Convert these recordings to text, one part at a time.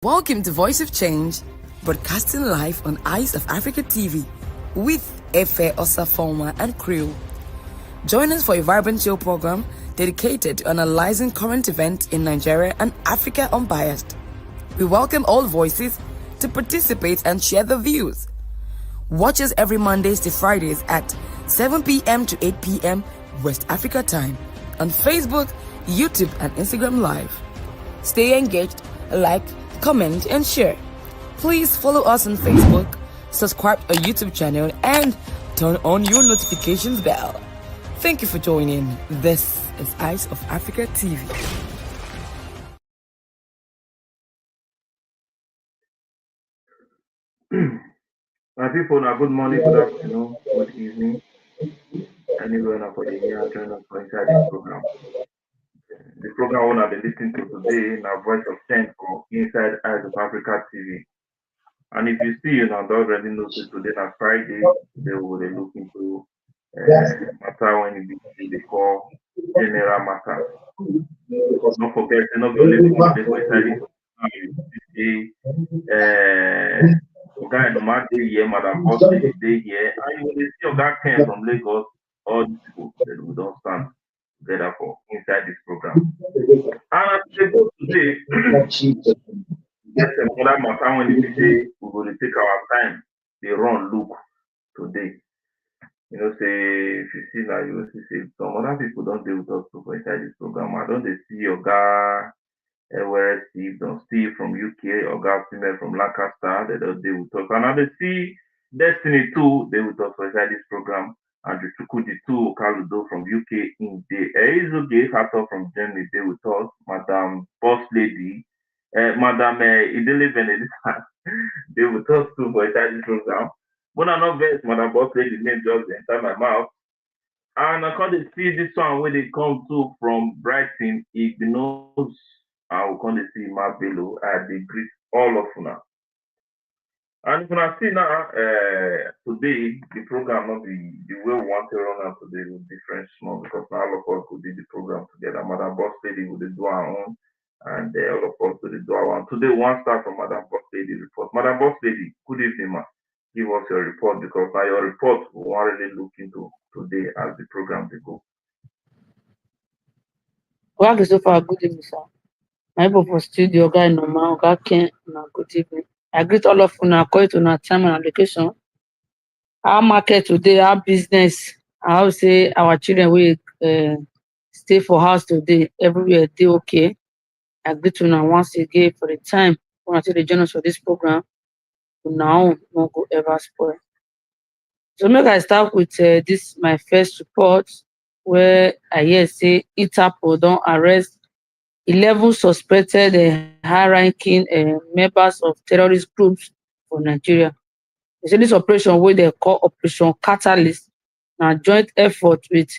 Welcome to Voice of Change, broadcasting live on Eyes of Africa TV with EyesofAfrikaTV and crew. Join us for a vibrant show program dedicated to analyzing current events in Nigeria and Africa unbiased. We welcome all voices to participate and share their views. Watch us every Mondays to Fridays at 7 p.m. to 8 p.m. West Africa time on Facebook, YouTube, and Instagram Live. Stay engaged, like, comment, and share. Please follow us on Facebook, subscribe to our YouTube channel, and turn on your notifications bell. Thank you for joining. This is Eyes of Africa TV. My people, now good morning, good afternoon, good evening. Anywhere now for the year, join us for inside this program. The program I want to be listening to today now Voice of Change for Inside Eyes of Africa TV. And if you see, don't already notice today na Friday, they will be looking to matter when they call general matter. Don't forget, not be only for inside this guy no matter here, Madam Boss Lady day here, and you will see Oga Ken from Lagos, all these people that we don't stand together for inside this program. And as they go today, yes, another matter when they say we will take our time, they run look today. You know, say if you see now, you will see some other people don't deal with us for inside this program. I don't they see Oga where Steve don't Steve from UK, Oga female from Lancaster, they don't deal with us. And now they see Destiny too, they will talk inside this program. And the Chukudi too, Kaludo from UK in the Eyesoge Factor from Germany, they will talk. Madam Boss Lady, Madam Idele Benedicta, they will talk too for inside this program. But I'm not best, Madam Boss Lady name just enter my mouth. And I can't see this one where they come to from Brighton, it knows I will come to see my below. I greet all of you now. And when I see now, today, the program not be the way we want to run out today with different small because now all of us could do the program together. Madam Boss Lady will do our own, and all of us will do our own. Today, one start from Madam Boss Lady report. Madam Boss Lady, good evening, ma. Give us your report because now your report we want really look into today as the program they go. Well, so far, good evening, sir. My people for studio, guy, no man, guy, Ken, good evening. I greet all of you now, according to our time and location. Our market today, our business, I would say our children will stay for house today, everywhere, they okay. I greet you now once again for the time when I they join us for this program. Now, no go ever spoil. So, make I start with this, my first report, where I hear say Interpol don't arrest 11 suspected high-ranking members of terrorist groups for Nigeria. They say this operation, where they call Operation Catalyst, now joint effort with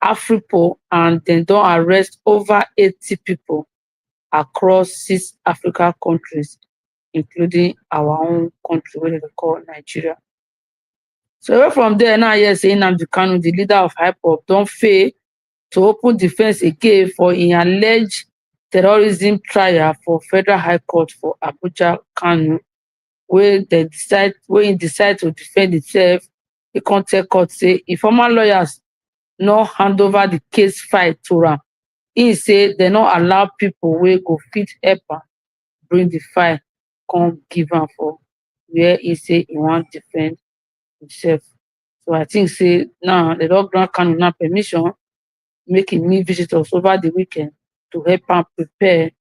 Afripol, and then don't arrest over 80 people across 6 African countries, including our own country, where they call Nigeria. So from there, now yes, Nnamdi Kanu, the leader of IPOB, don't fail to open defense again for an alleged terrorism trial for Federal High Court for Abuja, Kanu, where he decide to defend himself. The contact court say if former lawyers not hand over the case file to am, he say they not allow people wey go fit help am bring the file, come give am for where he say he want defend himself. So I think say now they don't grant Kanu now permission make him meet visitors over the weekend to help am prepare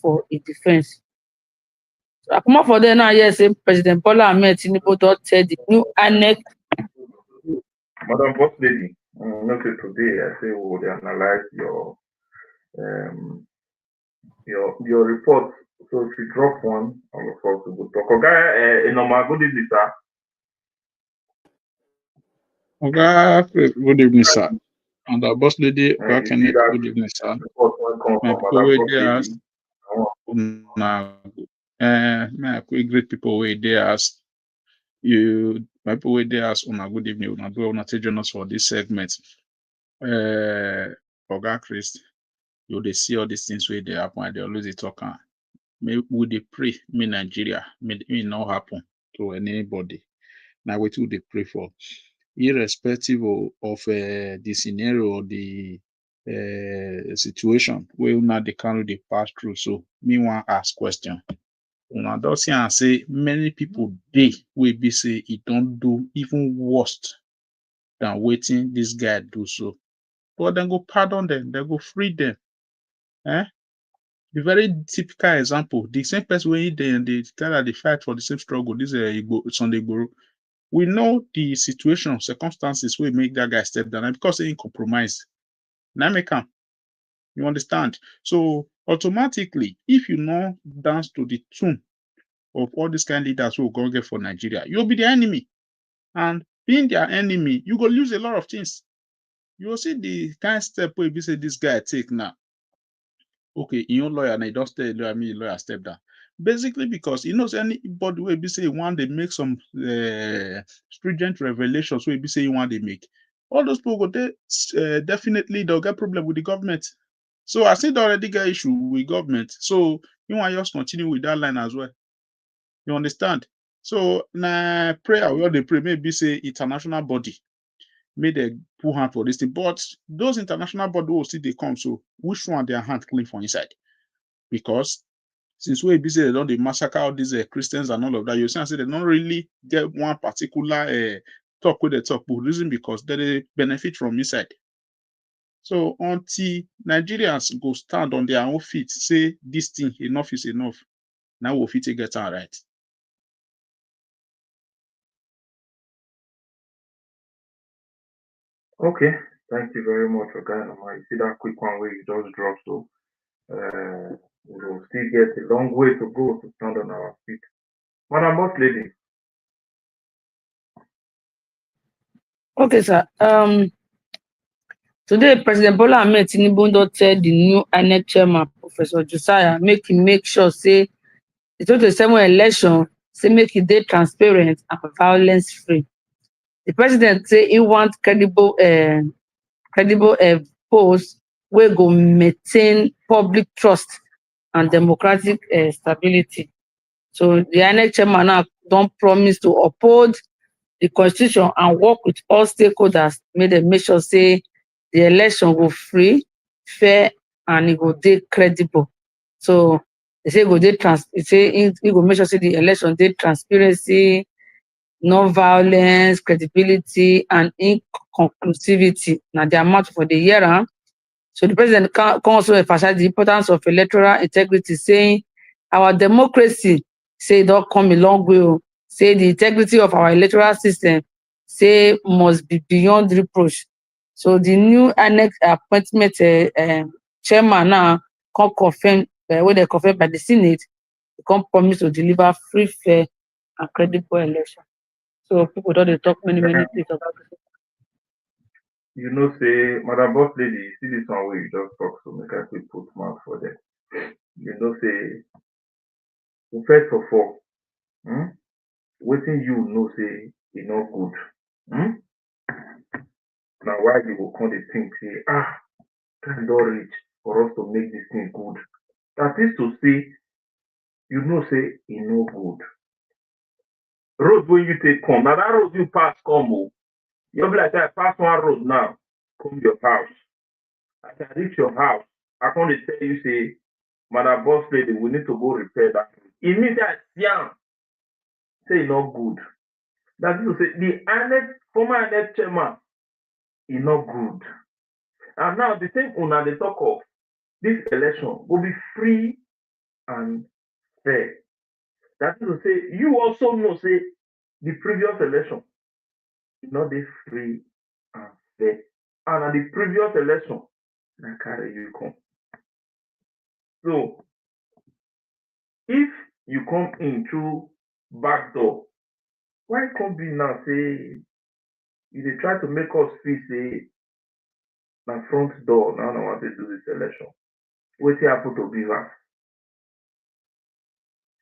for a defense. So I come up for there now, yes, President Bola Ahmed Tinubu don tell the new INEC. Madam Boss Lady, not today, I say we will analyze your report. So if you drop one, all of us will talk. Okay, normal good evening, sir. Okay, good evening, sir. And the Boss Lady, good evening, sir. My people wait there ask, my great people wait there ask, my people wait there ask, good evening, una take join us for this segment. Oga Christ, you they see all these things where they happen, they always talk. we dey pray may Nigeria may not happen to anybody. Now what we dey pray for, irrespective of the scenario or the situation where una dey carry dey pass through. So me want ask question. Una don see and say many people dey wey be say e don do even worse than wetin this guy do so. But then go pardon them, they go free them. The very typical example, the same person wey they tell that they fight for the same struggle, this Sunday Igboho. We know the situation, circumstances will make that guy step down, and because he compromised. Now make him. You understand? So automatically, if you not dance to the tune of all these kind of leaders who go get for Nigeria, you'll be the enemy. And being their enemy, you go lose a lot of things. You will see the kind of step where you say this guy take now. Okay, your lawyer and he don't stay lawyer step down. Basically, because he knows anybody will be say one they make some stringent revelations where be say you want they make. All those people definitely they'll get problem with the government. So I said already got issue with government. So you want just continue with that line as well. You understand? So now prayer we all they pray maybe say international body made a put hand for this thing. But those international body will see they come. So which one their hand clean for inside? Because since we busy they don't they massacre all these Christians and all of that, you see, I say they don't really get one particular talk with the talk, but reason because they benefit from inside. So until Nigerians go stand on their own feet, say this thing enough is enough. Now we'll fit to get it right. Okay, thank you very much for that. I see that quick one where you just dropped, so we'll still get a long way to go to stand on our feet. Madam Boss Lady. Okay, sir. Today, President Bola Ahmed Tinubu don tell the new INEC chairman, Professor Josiah, make him make sure say the 2027 election say make it dey transparent and violence free. The president say he want credible polls wey go maintain public trust and democratic stability. So the INEC chairman now don promise to uphold the constitution and work with all stakeholders, make dem make sure say the election go free, fair, and it go dey credible. So they say go dey he go make sure say the election dey transparency, non-violence, credibility, and inconclusivity. Now the amount for the year round. So the president can also emphasize the importance of electoral integrity, saying our democracy say don't come a long way. Say the integrity of our electoral system say must be beyond reproach. So the new INEC appointment chairman now can confirm when they confirmed by the Senate, they can promise to deliver free, fair, and credible election. So people don't talk many things about it. You know, say, Madam Boss Lady, you see this one where you just talk, so make I quick put mouth for them. You know, say, first of all, waiting you know, say, it's not good. Now, why you will come to think, say, time don't reach for us to make this thing good. That is to say, you know, say, it's no good. Road when you take come, now that road you pass come, you'll be like, I pass one road now, come your house. As I reach your house, I come to tell you, say, Madam Boss Lady, we need to go repair that. It means that, yeah, say, not good. That is to say, the former INEC chairman is not good. And now, the same una they talk of, this election will be free and fair. That is to say, you also know, say, the previous election is not this free and fair. And at the previous election, na carry you come. So, if you come in through back door, why come be now say you dey try to make us feel say na front door now I want to do this election? Wetin happen to Beavers?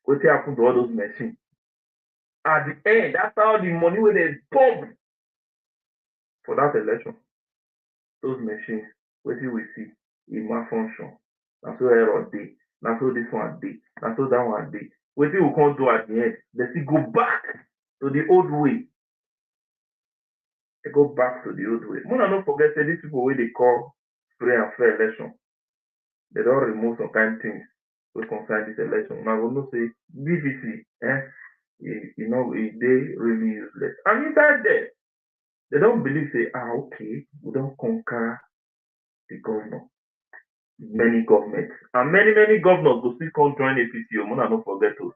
Wetin happen to all those machines? At the end, that's how the money wey they pump for that election. Those machines, wetin we see, e malfunction. Na so error dey. Now so this one day, now so that one day. What we can't do at the end, they still go back to the old way. They go back to the old way. Mona don't forget say these people where they call free and fair election. They don't remove some kind of things to concern this election. Now we know say BBC, you know, they really useless. And inside there, they don't believe say, okay, we don't conquer the governor. Many governments. And many governors will still come join APC. Mona don't forget to.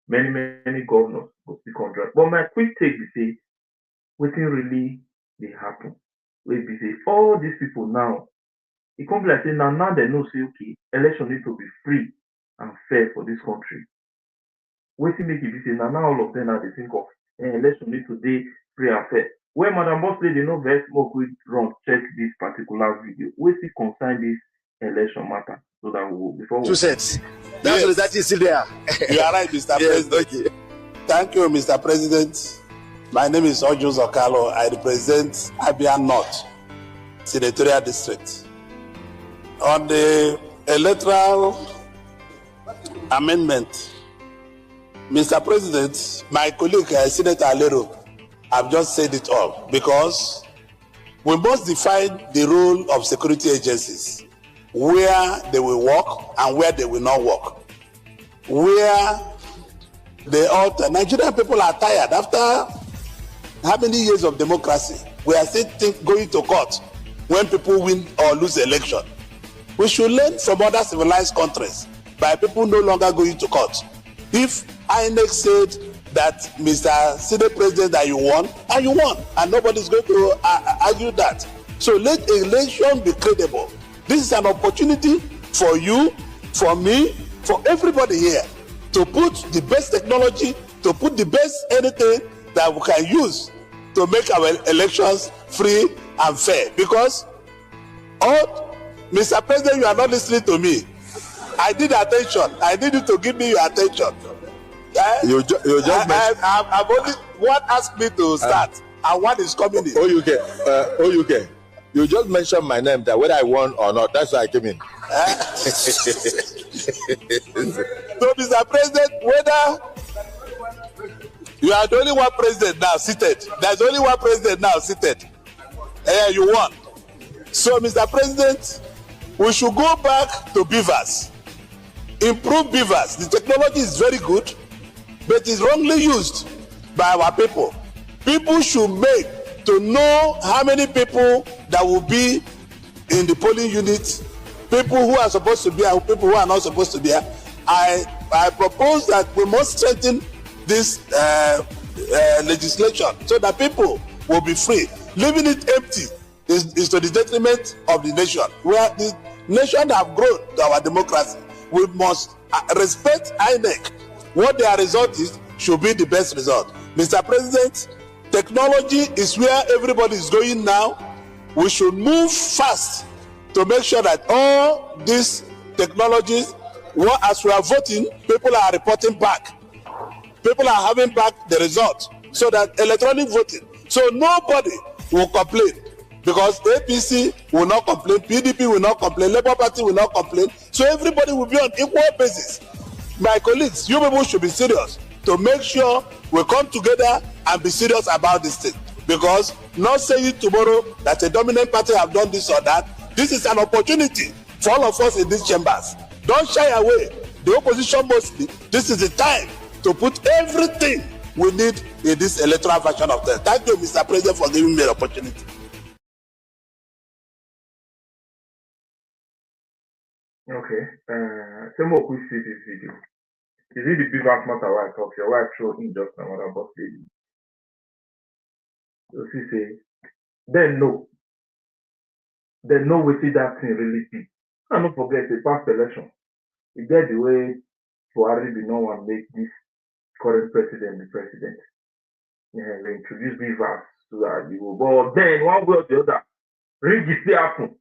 Many governors will still come join. But my quick take is say, what really they happen? Wait, be say all these people now, it comes like say now they know say okay, election need to be free and fair for this country. Waiting make it be say now all of them now they think of election need to be free and fair. When Madam Boss Lady no very smoke with run check this particular video. We see concern this election matter so that we will before 2 cents. That's that is still there. You are right, Mr. Yes, President. okay. Thank you, Mr. President. My name is Ojo Zokalo. I represent Abia North Senatorial District. On the electoral amendment, Mr. President, my colleague, Senator Alero, have just said it all because we must define the role of security agencies, where they will work and where they will not work. Where they all, Nigerian people are tired after how many years of democracy? We are still going to court when people win or lose the election. We should learn from other civilized countries by people no longer going to court. If INEC said that Mr. Senate President that you won, and nobody's going to argue that. So let election be credible. This is an opportunity for you, for me, for everybody here to put the best technology, to put the best anything that we can use to make our elections free and fair. Because, Mr. President, you are not listening to me. I need attention. I need you to give me your attention. You just I've only one asked me to start, and one is coming in. okay. You just mentioned my name, that whether I won or not. That's why I came in. So, Mr. President, whether you are the only one president now seated, there's only one president now seated. You won. So, Mr. President, we should go back to beavers, improve beavers. The technology is very good, but it's wrongly used by our people. People should make to know how many people that will be in the polling unit, people who are supposed to be here, people who are not supposed to be here. I propose that we must strengthen this legislation so that people will be free. Leaving it empty is to the detriment of the nation. Where the nation have grown to our democracy, we must respect INEC. What their result is should be the best result. Mr. President, technology is where everybody is going now. We should move fast to make sure that all these technologies, as we are voting, people are reporting back. People are having back the result, so that electronic voting. So nobody will complain, because APC will not complain, PDP will not complain, Labour Party will not complain. So everybody will be on equal basis. My colleagues, you people should be serious to make sure we come together and be serious about this thing. Because not saying tomorrow that a dominant party have done this or that, this is an opportunity for all of us in these chambers. Don't shy away. The opposition mostly, this is the time to put everything we need in this electoral version of this. Thank you, Mr. President, for giving me the opportunity. Okay. Some more quick see this video. Is it the beavers matter why I talk here? Why I throw in just now what about lady? So she say, they know we see that thing really big. And don't forget the past election. You get the way Buhari did not want to make this current president the president. Yeah, they introduce beavers to that. But then one way or the other, rig is still happen.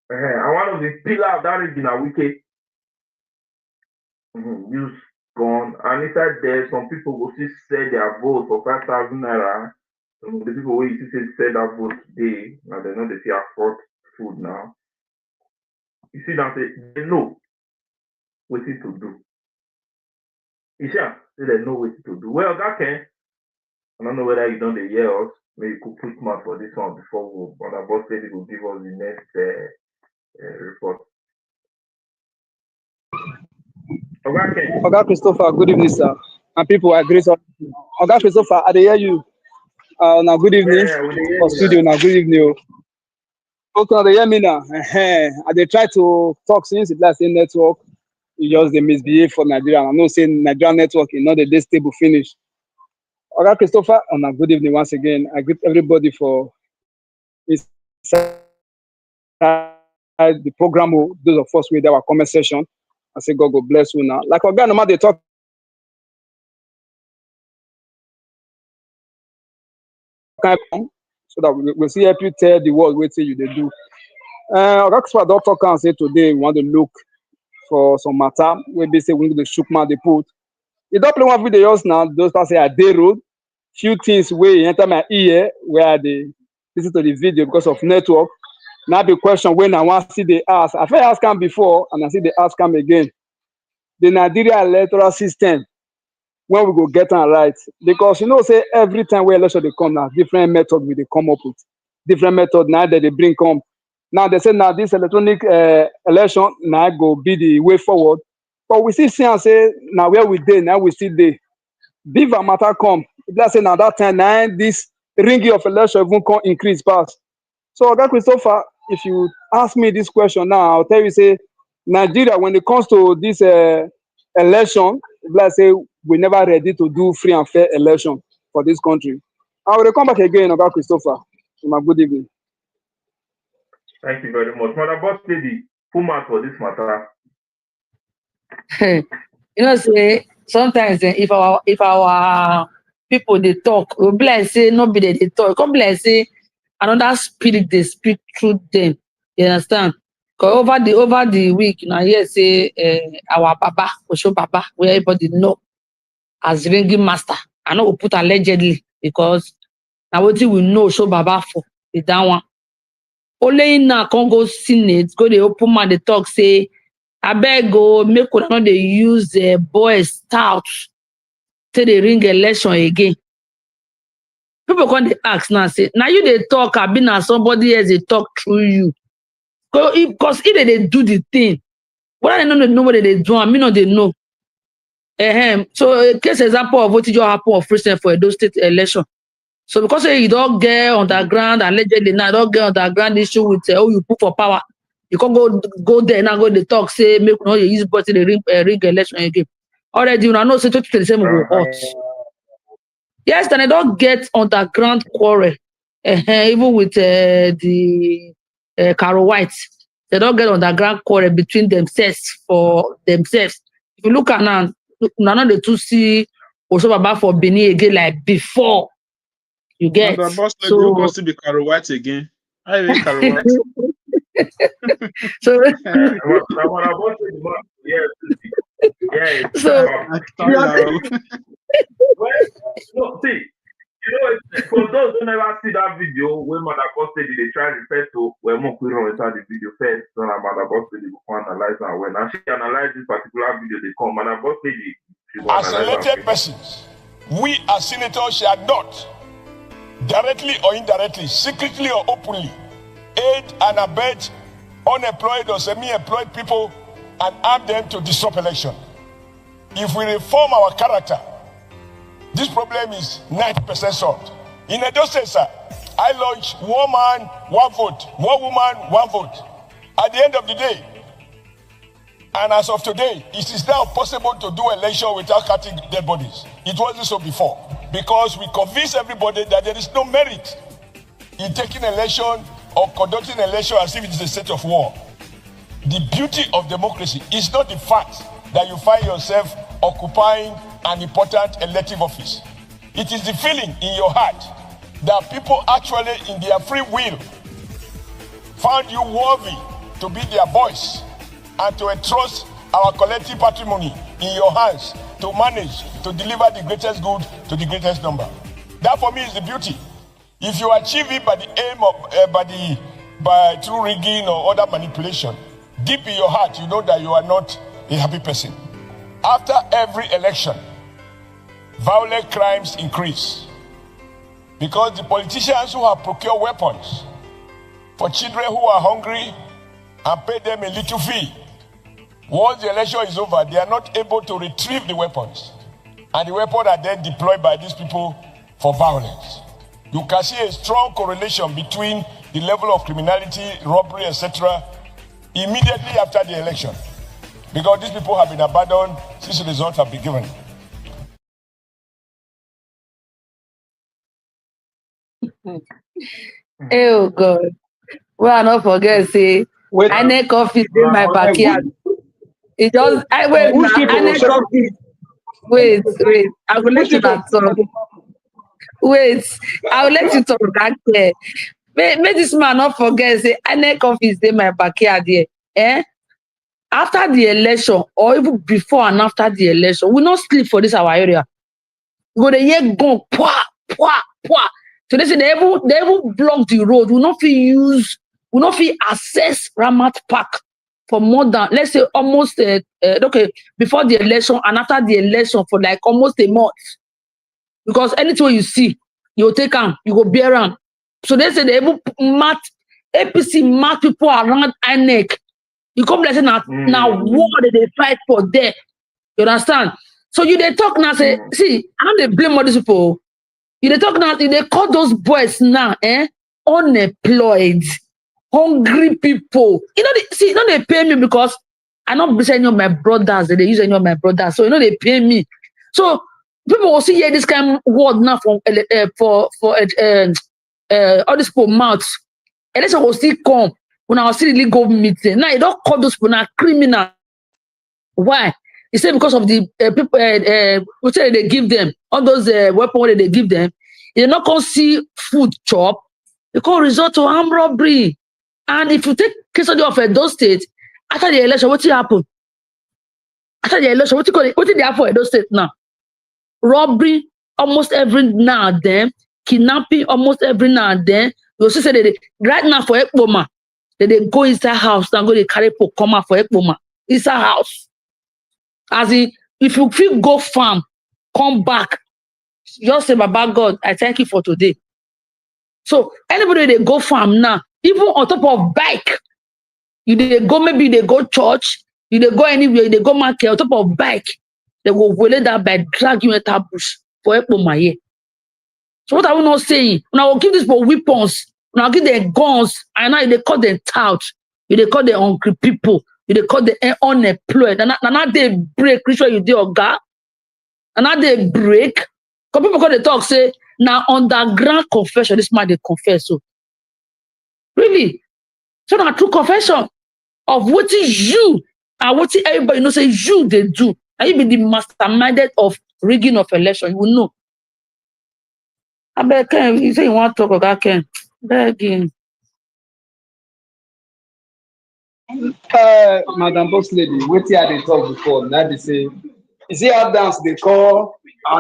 And one of the pillars of that rig in a wicked use gone. And inside there, some people will still sell their vote for 5,000 naira. Some of the people who you see sell that vote today, now they know they afford food now. You see now, they know waiting to do. Isha, say they know what to do. Well, that can. I don't know whether you don't hear us. Maybe you could put mark for this one before we, but our boss lady will give us the next report. Oga Christopher, good evening, sir. And people, I greet all. Oga Christopher, I dey hear you. Now good evening. Yeah, we dey hear For you studio, now good evening. Okay, now they hear me now. I dey try to talk since it last network. You just they misbehave for Nigeria. I know saying Nigerian network is not the day stable finish. Oga Christopher, now good evening once again. I greet everybody for inside the program. Those of us with our comment session. I say God bless you now. Like Oga, no matter they talk. So that we see help you tell the world what you they do. That's what Dr. Khan say today. We want to look for some matter where they say we need to shook man they put. You don't play one video now. Those that say I day road. Few things where enter my ear where they listen to the video because of network. Now the question when I want to see the ask. I first ask him before and I see the ask him again. The Nigeria electoral system. When we go get them right, because you know, say every time we election they come now, different method we they come up with, different method now that they bring come. Now they say now this electronic election now go be the way forward, but we see and say now where we dey now we still dey. Beaver matter come, let's say now that time now this ringing of election even come increase pass. So Oga Christopher, if you ask me this question now, I'll tell you say Nigeria when it comes to this election, let's say we never ready to do free and fair election for this country. I will come back again, Oga Christopher. My good evening. Thank you very much. Madam Boss Lady, full mark for this matter. You know, say sometimes if our people they talk, we'll be like say nobody they talk. Come be like say another spirit they speak through them. You understand? Because over the week, you know, here say our Baba, Osho Baba, where everybody know as ringing master. I know we put allegedly because now what we know Osho Baba for the down one. Only in now Congo Senate go the open man they talk say I beg go make una not they use the boys stout till they ring election again. People come they ask now say now you they talk I been as somebody else they talk through you. Because if they do the thing, what I don't know what they do, I mean not they know. So a case example of what just happened of recent for those state election. So because you don't get underground allegedly now don't get underground issue with you put for power, you can't go there now go they talk say make no you use button the ring election again. Already you know say 2027 will hot. Yes, then they don't get underground quarrel. Even with the Caro White, they don't get underground quarrel between themselves for themselves. If you look at now the two see also Baba for Benin again like before. You get the boss lady, so you go still be Caro White again. I mean Caro White. So Yeah. So No, see, you know, for those who never see that video, when Madam Boss Lady they try to refer to where Mokwiro inside the video first, so that Madam Boss Lady will analyze and when she analyze this particular video, they come Madam Boss Lady. As elected persons, we as senators shall not, directly or indirectly, secretly or openly, aid and abet unemployed or semi-employed people and arm them to disrupt election. If we reform our character, this problem is 90% solved. In Edo State, sir, I launched 1 man, 1 vote, 1 woman, 1 vote. At the end of the day, and as of today, it is now possible to do election without cutting dead bodies. It wasn't so before, because we convinced everybody that there is no merit in taking election or conducting election as if it is a state of war. The beauty of democracy is not the fact that you find yourself occupying an important elective office. It is the feeling in your heart that people actually in their free will found you worthy to be their voice and to entrust our collective patrimony in your hands to manage, to deliver the greatest good to the greatest number. That for me is the beauty. If you achieve it by the aim of, by through rigging or other manipulation, deep in your heart, you know that you are not a happy person. After every election, violent crimes increase because the politicians who have procured weapons for children who are hungry and pay them a little fee, once the election is over, they are not able to retrieve the weapons. And the weapons are then deployed by these people for violence. You can see a strong correlation between the level of criminality, robbery, etc. immediately after the election. Because these people have been abandoned since the results have been given. Oh God. Well, I not forget, say, Wait, I need coffee in my backyard. It just, I wait which now, people I will need say, coffee. Wait, I will let which you people? that talk. Wait, I will let you talk back there. May this man not forget, say, I need coffee in my backyard here. Eh? After the election, or even before and after the election, we not sleep for this our area. We go the year go, pwa, pwa, pwa. So they say they even block the road. We not feel access Ramat Park for more than, let's say, almost okay, before the election and after the election for like almost a month. Because anything you see, you take them, you go bear them. So they say they even mark APC mark people around INEC. You come like say now war they fight for there. You understand? So you they talk now say, see, how they blame all these people. You they talk now, they call those boys now, unemployed, hungry people. You know, they pay me because I not be any of my brothers. They use any of my brothers, so you know they pay me. So people will see this kind of word now for all these people mouths. Election will still come when I was still really go meeting. Now you don't call those people now criminal. Why? He said because of the people what they give them, all those weapons they give them, they not gonna see food chop, they can resort to armed robbery. And if you take case study of those states, after the election, what will happen? After the election, what did they have for those states now? Robbery almost every now and then, kidnapping almost every now and then. You also say that right now for Ekpoma, they go inside house and go they carry pokoma for Ekpoma inside house. As if you feel go farm, come back, just say, Baba God, I thank you for today. So anybody they go farm now, even on top of bike, they go, maybe they go church, they go anywhere, they go market, on top of bike, they will violate that bike, drag you in that bush for Ekpoma. So what are we not saying? When I will give this for weapons, when I give them guns, and now they call them tout, they call them hungry people, they call them unemployed. And now they break, Christian, you do Oga. And now they break. Because people they talk, say, now underground confession, this man they confess. So really, so now true confession of what is you and what everybody know say you they do. And you be the masterminded of rigging of election, you will know. I beg Ken, you say you want to talk about Ken. Begging. Madam Boss Lady, what I they talk before, that they say, you see how dance they call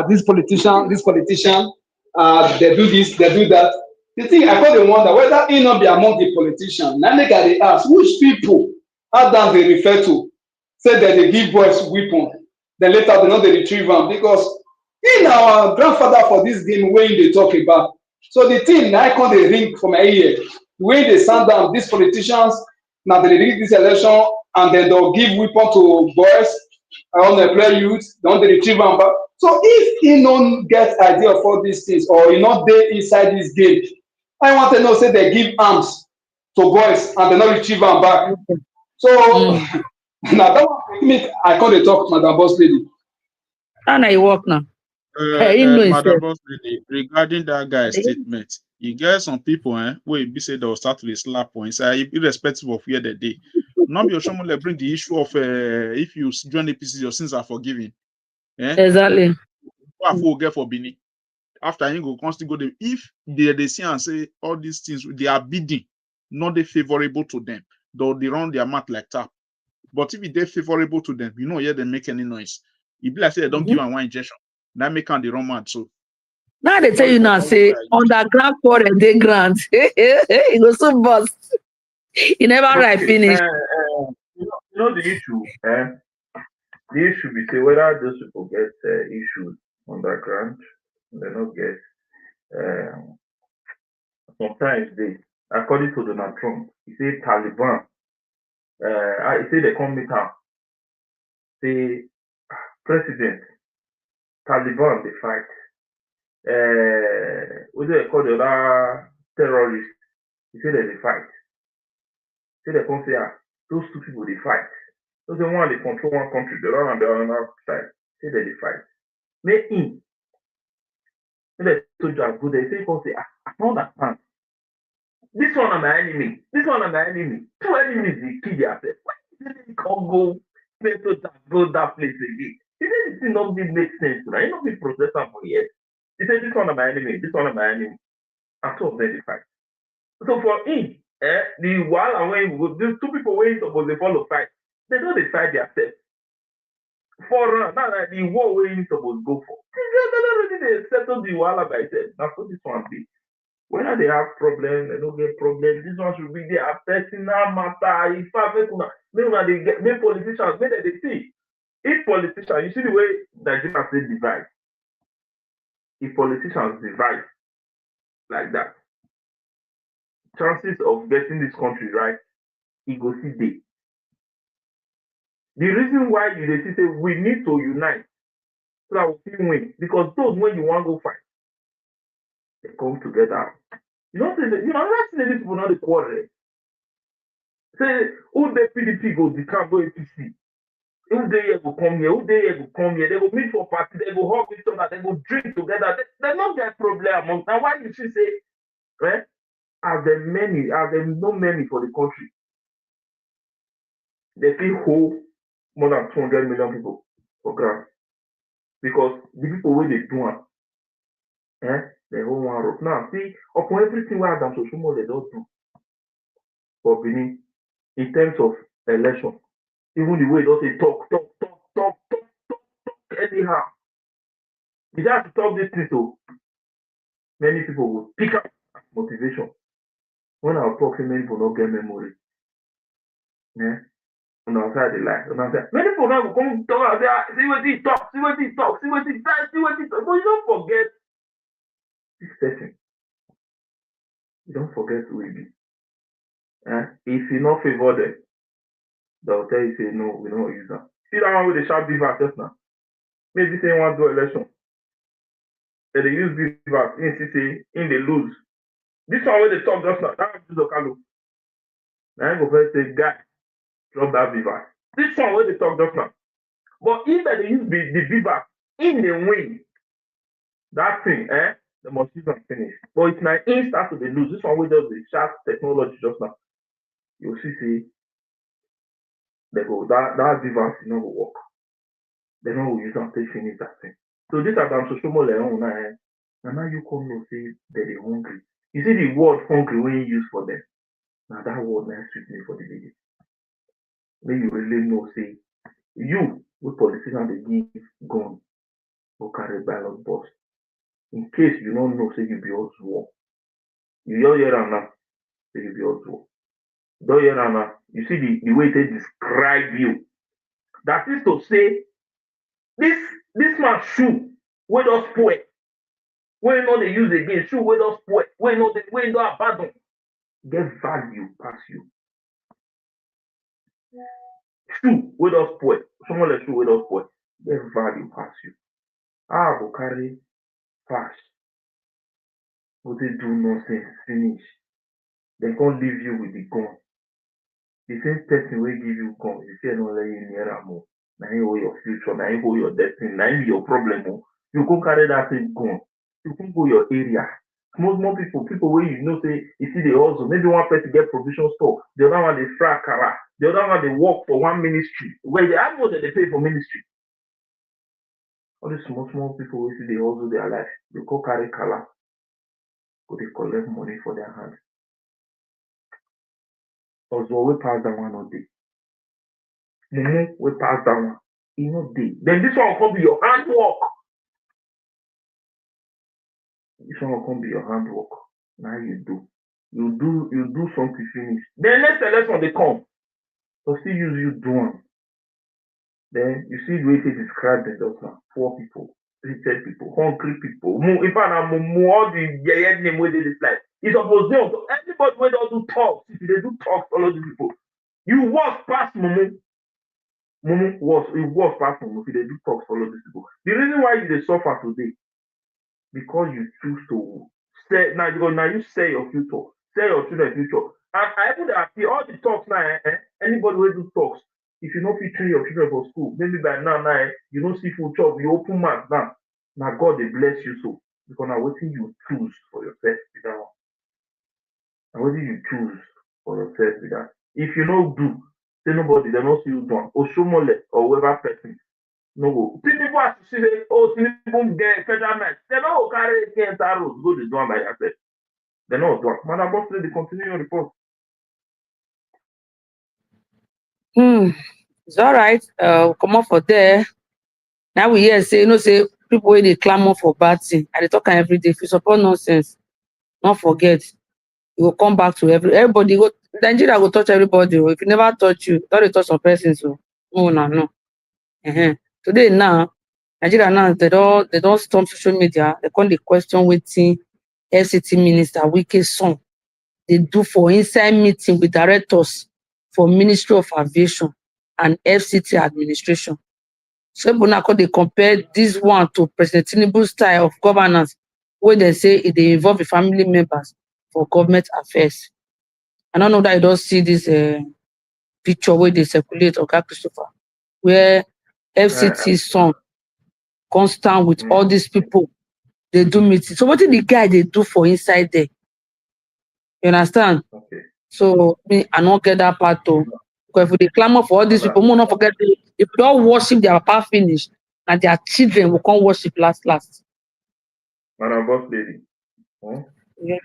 this politician, they do this, they do that. The thing I call the wonder whether he not be among the politicians. Now they ask which people how dance they refer to, say that they give boys weapon, then later they know they retrieve them because in our grandfather for this game when they talk about. So the thing now I call the ring for my ear. When they stand down, these politicians now they rig this election and then they'll give weapon to boys, unemployed youth, then they retrieve them back. So if he don't get idea of all these things or he not there inside this game, I want to know say they give arms to boys and they not retrieve them back. So now that one make I call the talk, Madam Boss Lady. How now you work now? He know Madam himself. Boss Lady, regarding that guy's statement, you get some people, where be say they'll start with slap on inside, irrespective of where they day. Not be Oshomole bring the issue of if you join APC, your sins are forgiven. Exactly. What will get for Bini? After you go constantly go there, if they see and say all these things, they are bidding, not they favorable to them, though they run their mouth like tap. But if they're favorable to them, you know, yeah, they make any noise. If like say they don't give them one injection, that make them the wrong mad. So now they tell you now, say underground for and they grant. It was so bust. He never right finish. You know the issue. the issue be say whether those people get issues underground, they not get. Sometimes they, according to Donald Trump, he say Taliban. He say they come meet am. Say president Taliban they fight. What do they call the other terrorists? He say they fight. Say they come say those two people they fight. Those the one they control one country, the other on the other side. Say they fight. Make him. They told you good. They say come say I don't understand. This one is my enemy. This one is my enemy. Two enemies they kill themselves. Why did they come go that place again? He said this thing don't make sense. Right? He not be processor for years. He said this one is my enemy. This one is my enemy. And two of them they fight. So for him, the while and when these two people were supposed to follow fight, they don't decide themselves. For now, the war where you supposed to go for. They settle the while by themselves. That's what this one be. Whether they have problems, they don't get problems. This one should be their personal matter. In fact, make politicians, make they see. If politicians, you see the way Nigeria say divide. If politicians divide like that, chances of getting this country right, it go see day. The reason why you say we need to unite so that we can win, because those when you want to go fight, they come together. You don't say that, not saying these people not the quarrel. Say who the PDP go decamp go APC. Who they go come here, who they go come here, they go meet for party, they go hug each other, they go drink together. They not get problem among. Now why you should say, right? Are there no many for the country? They feel hold more than 200 million people for ground. Because the people where they do it, they hold one rope. Now, see, upon everything we have done, social media, they don't do for Benin in terms of election. Even the way they say talk, anyhow. You have to talk this thing, so many people will pick up motivation. When I talk, many people don't get memory. Yeah. On outside the lie. Many people now will come talk, see what he talk, see what he talk. But you don't forget this person. You don't forget who he be. If you not favor them, they'll tell you, say, no, we don't use them. See that one with the sharp beaver just now? Maybe say one do election. They use beaver, in they lose. This one where they talk just now, that is Okalo. Now I go first say, guy, drop that beaver. This one where they talk just now. But if they use the beaver in the win, that thing, the must use and finish. But it's now in start to the lose. This one where just the sharp technology just now. You'll see, they go, that beaver is not going to work. They don't use and take finish that thing. So this are the social media and now you come and say that they're hungry. You see the word hungry when you use for them. Now that word now suits me for the lady. When you really know, say, you, with politicians, they give gun or carry ballot box. In case you don't know, say you be also war. You hear and now, say you be also war. Don't hear and now. You see the way they describe you. That is to say, this man's shoe, where does poet? Where not they use again, shoe, where does poet? Where not abandon? Get value pass you. Shoe, where does poet? Someone like shoe, where does poet? Get value pass you. I will carry fast. But they do nonsense, finish. They can't leave you with the gun. The same person will give you gun. You say no let you near more. Now you hold your future, now you hold your destiny, now you your problem. You go carry that same gun. You can go your area. Most more people where you know say you see they also maybe one person get provision store, the other one they fry kara, the other one they work for one ministry. Where they have more than they pay for ministry. All these small people who see they also their life, they go carry kala, go they collect money for their hand. Also we pass that one all day. We pass that one. You know day. Then this one will come be your handwork. This one will come be your handwork. Now you do. You do something finish. Then next election they come. They'll still use you doing. Then you see the way they describe them just now. Poor people, treated people, hungry people. In fact, all the name where they like. It's supposed to anybody where they do talk. If they do talk, all of these people. You walk past Mumu. Mumu was it was past Mumu. If they do talk, follow these people. The reason why you they suffer today, because you choose to say now you say your future, say your children's future. And I put that all the talks now, anybody who do talks, if you not fit train your children for school, maybe by now you don't see full job, you open mouth now. Now God they bless you so because now what you choose for yourself with that one. And what you choose for yourself with that. If you don't do, say nobody, they don't see you done. Or Shomole or whoever person. No go. People have to say, oh, people get federal match. They don't carry against arrows, go to do by themselves. They don't do it. Madam Boss, they continue your report. It's all right. Come on for there. Now we hear say, say people where they clamor for bad thing. And they talk every day. If you support nonsense, don't forget. You will come back to everybody. Nigeria will touch everybody. If you never touch you, don't touch some persons. So no. Today now, Nigeria now they don't storm social media. They come the question waiting FCT Minister Wike's son. They do for inside meeting with directors for Ministry of Aviation and FCT administration. So now they compare this one to President Tinubu's style of governance, where they say they involve the family members for government affairs. I don't know that you don't see this picture where they circulate, okay, Christopher, where FCT's son constant with all these people, they do meetings. So what did the guy they do for inside there? You understand? Okay. So me, I don't get that part too. Because if they clamor for all these people, we not forget if you don't worship their papa finish, and their children will come worship last. Madam Boss Lady. Yeah.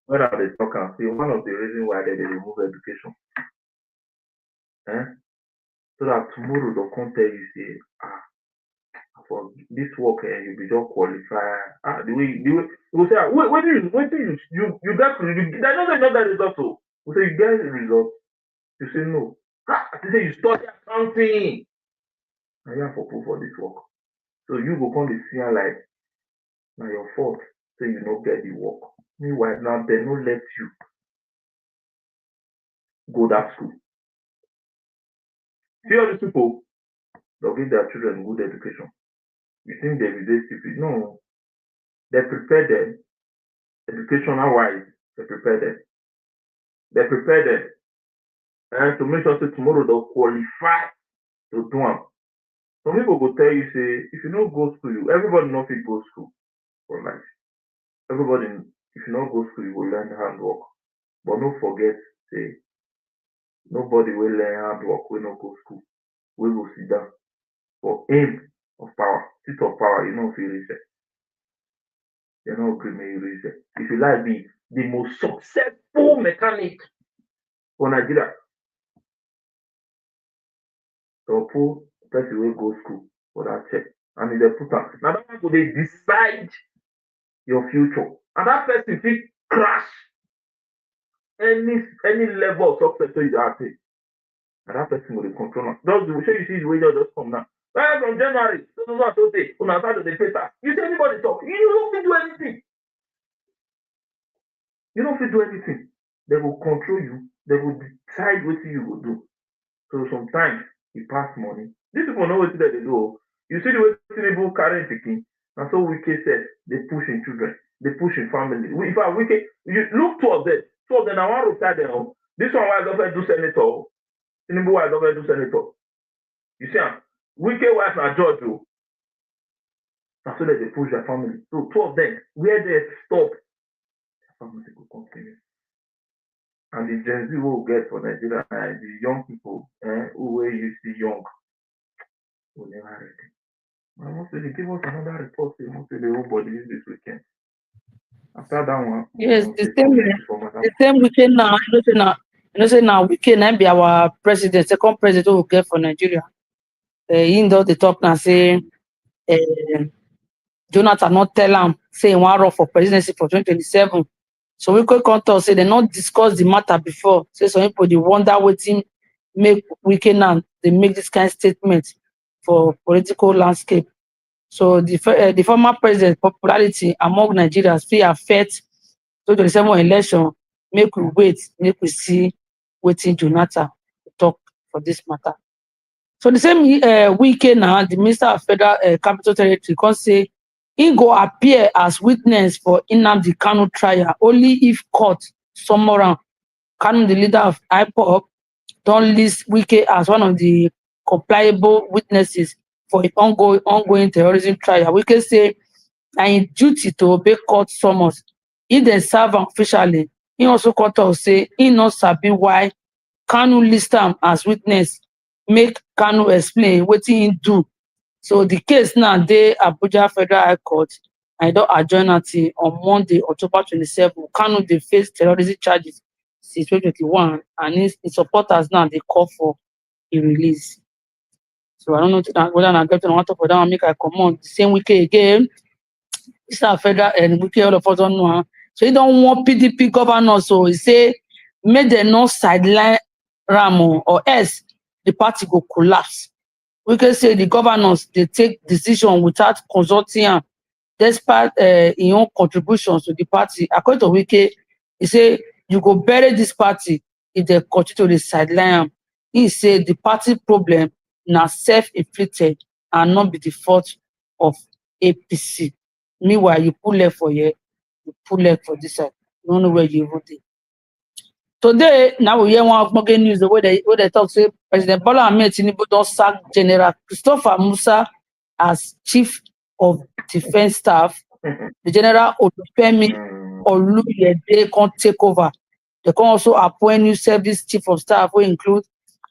When are they talking? See, one of the reasons why they remove education. So that tomorrow they'll come tell you, say, for this work, you'll be just qualified. The way you will say, wait you get they're not that result. So we say you get the result. You say no. They say you study accounting. And you have to put for this work. So you go come to see like now your fault. So you don't get the work. Meanwhile, now they don't let you go that school. See all these people, they'll give their children good education. You think they will be stupid? No. They prepare them. Educational wise, they prepare them. They prepare them. And to make sure that tomorrow they'll qualify to do them. Some people will tell you, say, if you don't go to school, everybody knows if you go to school for life. Everybody, if you don't go to school, you will learn handwork. But don't forget, say, nobody will learn handwork when not go to school. We will sit down for aim of power, seat of power, you know, feel reset. You know, agree me, reset. If you like be the most successful mechanic for Nigeria, so pull person will go school for that check. And if they put up, now that one they decide your future. And that person will crash any level of success you are saying. And that person will control us. Just the way you see the way just come now. From January, you see anybody talk, you don't fit do anything. You don't fit do anything. They will control you. They will decide what you will do. So sometimes you pass money. These people know what they do. You see the way people carry picking. And so Wike said they push in children, they push in family. If I Wike, you look towards them. So then I want to tell them, this one was over do senator. Tinubu was over do senator. You see, Wike wife na judge. And so that they push their family. So two of them, where they stop, their family will continue. And the Gen Z will get for Nigeria, the young people who were used to young will never ready. I want to give us another report. They want to the whole body this weekend. After that one, yes, the same weekend now. Now weekend I be our president, second president who will get for Nigeria. In the talk now say Jonathan not tell him say he want run for presidency for 2027. So we could come talk say they not discuss the matter before. Say some people they wonder waiting make Wike now they make this kind of statement for political landscape. So the former president popularity among Nigerians fit affect 2027 election. Make we wait, make we see wetin Jonathan talk for this matter. So the same Wike now, the Minister of Federal Capital Territory, can say he go appear as witness for Nnamdi Kanu trial only if court summon am. Kanu, the leader of IPOB, don list Wike as one of the compliable witnesses for an ongoing terrorism trial. Wike say na im duty to obey court summons. If dem serve am officially, he also come talk say he no sabi why Kanu list am as witness, make Kanu explain wetin he do. So the case now dey Abuja Federal High Court and e don adjourn am till on Monday, October 27. Kanu dey face terrorism charges since 2021 and his supporters now dey call for a release. So I don't know whether na get on top of that one, make I comot. The same Wike again, Mr. Federal and Wike, all of us don't know am. So he don warn PDP governors, so he say make dem no sideline am or else the party go collapse. Wike say the governors dey take decision without consulting am despite im own contributions to the party. According to Wike, he say you go bury this party if dem continue to dey sideline am. He say the party problem na self-inflicted and not be the fault of APC. Meanwhile, you put leg for here, you put leg for this side. You don't know where you even dey. Today, now we hear one ogbonge news where they talk say President Bola Ahmed Tinubu don sack General Christopher Musa as Chief of Defence Staff. The General Olufemi Oluyede come take over. They can also appoint new service Chief of Staff, wey include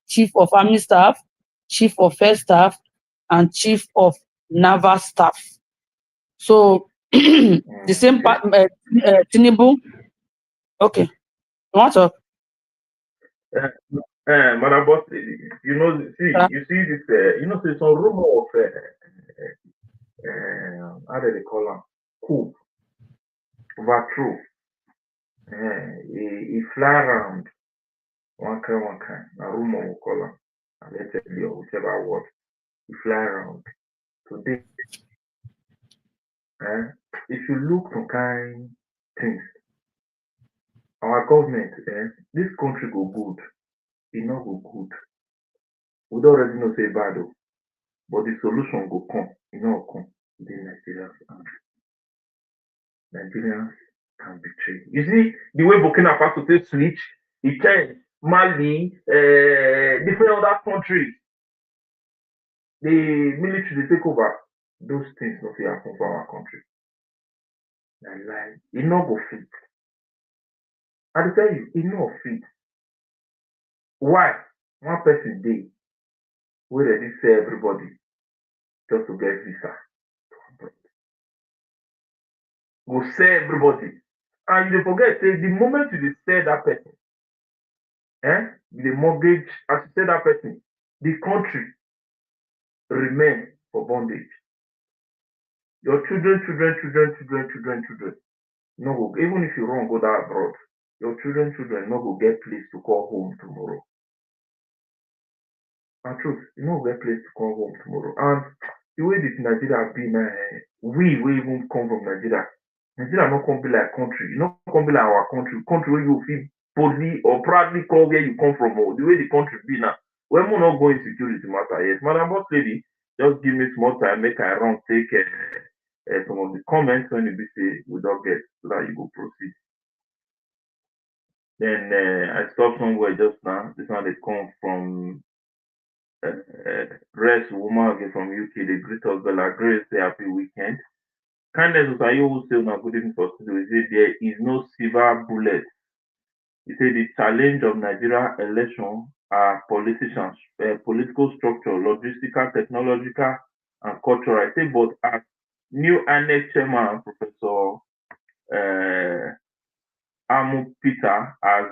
Chief of Army Staff, Chief of Air Staff, and Chief of Naval Staff. So the same part, Tinubu. Okay, you want to? Madam Boss Lady, you know, you see this, you know, there's some rumor of, how do they call them? Coup, overthrow. He fly around one kind. A rumor will call him. Allegedly or whichever word. He fly around. Today, if you look to kind things, our government, this country go good. It not go good. We don't already know say bad, but the solution go come. It not come. The Nigerians can betray. You see the way Burkina Faso take switch, it change Mali, different other countries. The military they take over. Those things not happen for our country. It not go fit. I tell you, it not fit. Why? One person dey wey ready sell everybody just to get visa. Go sell everybody. And you dey forget, say the moment you dey sell that person, you dey mortgage, as you sell that person, the country remain for bondage. Your children, no go, even if you run go that abroad, your children no go get place to call home tomorrow. And truth, you no get place to call home tomorrow. And the way this Nigeria be now, we even come from Nigeria. Nigeria not come be like country. You not come be like our country. Country where you feel boldly or proudly call where you come from. Or the way the country be now. When we not going security matter, yes. Madam Boss Lady, just give me small time, make I run, take some of the comments when you be say we don't get, so that you go proceed. Then I stopped somewhere just now. This one they come from Rest woman again from UK. They greet us, Bella Grace, say happy weekend. Kindness was you who say na good evening for today. He said there is no silver bullet. He said the challenge of Nigeria election are politicians, political structure, logistical, technological, and cultural. I say, but as new INEC chairman, Professor Amu Peter, as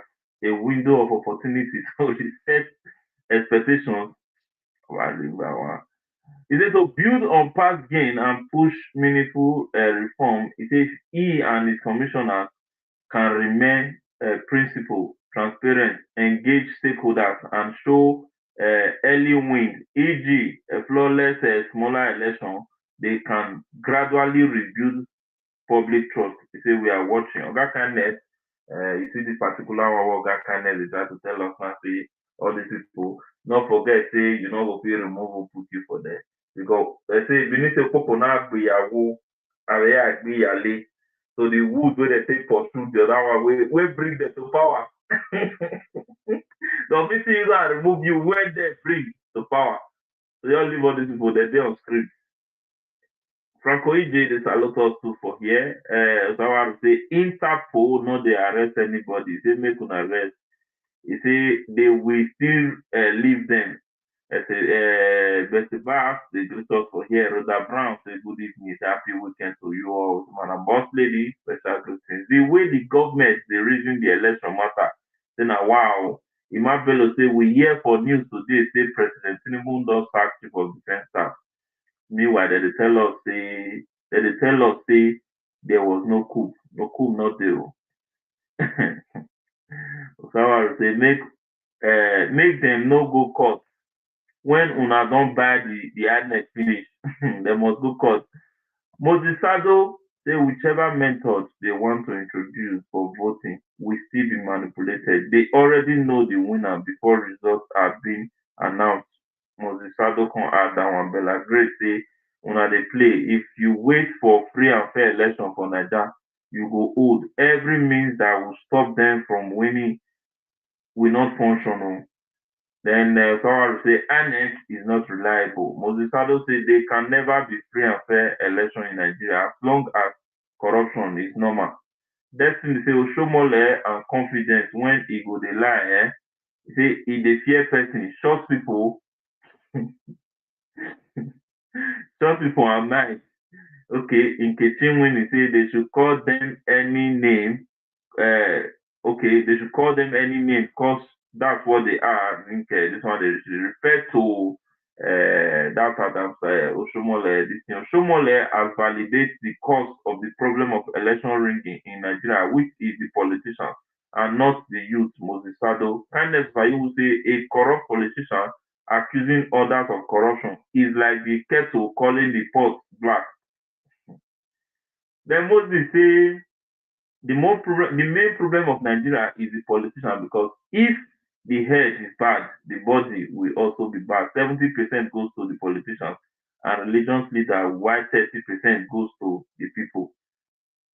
a window of opportunity, so he set expectations. He said to build on past gain and push meaningful reform. He says he and his commissioners can remain principled transparent, engage stakeholders, and show early wins, e.g., a flawless smaller election, they can gradually rebuild public trust. You say we are watching. Oga Kindness, you see this particular one, Oga Kindness is trying to tell us now, say, all these people, not forget, say, you know, go be remove or put you for there. Because, they say, we need to put on our area, so the wood where they take for truth, the other one, we bring them to power. So if you go and remove you when they bring to power. So you all leave all these people, they're on screen. Franco EJ, there's a lot of stuff for here. So I want to say Interpol, no, they arrest anybody. They make an arrest. You see, they will still leave them. I say, Bessie Bass, they greet us for here. Rhoda Brown, say good evening, happy weekend to you all. Man, boss lady, special greetings. The way the government, they reason the election matter, then wow. Imam Bello say, we hear for news today, say President Tinubu does sack chief of defense staff. Meanwhile, they tell us, say, there was no coup, not there. So I would say, make them no go court. When una don't buy the adnet finish, they must go court. Moses Sado say whichever method they want to introduce for voting will still be manipulated. They already know the winner before results are being announced. Moses Sado can add that one. Bella Grace say una they play. If you wait for free and fair election for Nigeria, you go hold every means that will stop them from winning will not function. Then someone will say INEC is not reliable. Moses Sado say they can never be free and fair election in Nigeria as long as corruption is normal. Destiny say Oshomole and confidence when he go dey lie, he say he dey fear person, short people, short people are nice. Okay, in Kechin when he say they should call them any name, okay, they should call them any name because that's what they are. I think this one they refer to that Adam Oshomole. This thing Oshomole has validated the cause of the problem of election rigging in Nigeria, which is the politicians and not the youth. Moses Sado. Kindness Bayi will say a corrupt politician accusing others of corruption is like the kettle calling the pot black. Then Moses say the main problem of Nigeria is the politician, because if the head is bad, the body will also be bad. 70% goes to the politicians and religious leaders, while 30% goes to the people.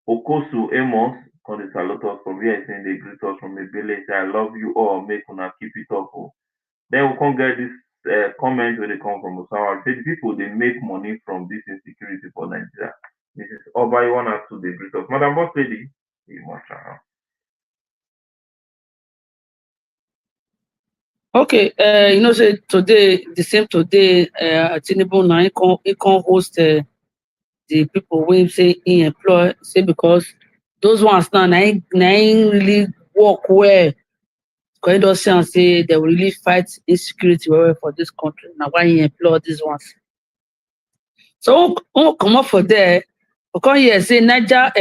Okosu Amos, Condesalotus from here, saying they greet us from Ebele, say I love you all, make una keep it up. Then we can get this comment where they come from Osawa. Say the people they make money from this insecurity for Nigeria. This is Oba, you want us to the greet us. Madam Boss Lady, Okay, you know, say today, the same today, Tinubu now he can host the people when say he employ, say because those ones now they really work well. Because he does say they will really fight insecurity well for this country. Now why he employ these ones? So come up for there, because here say Niger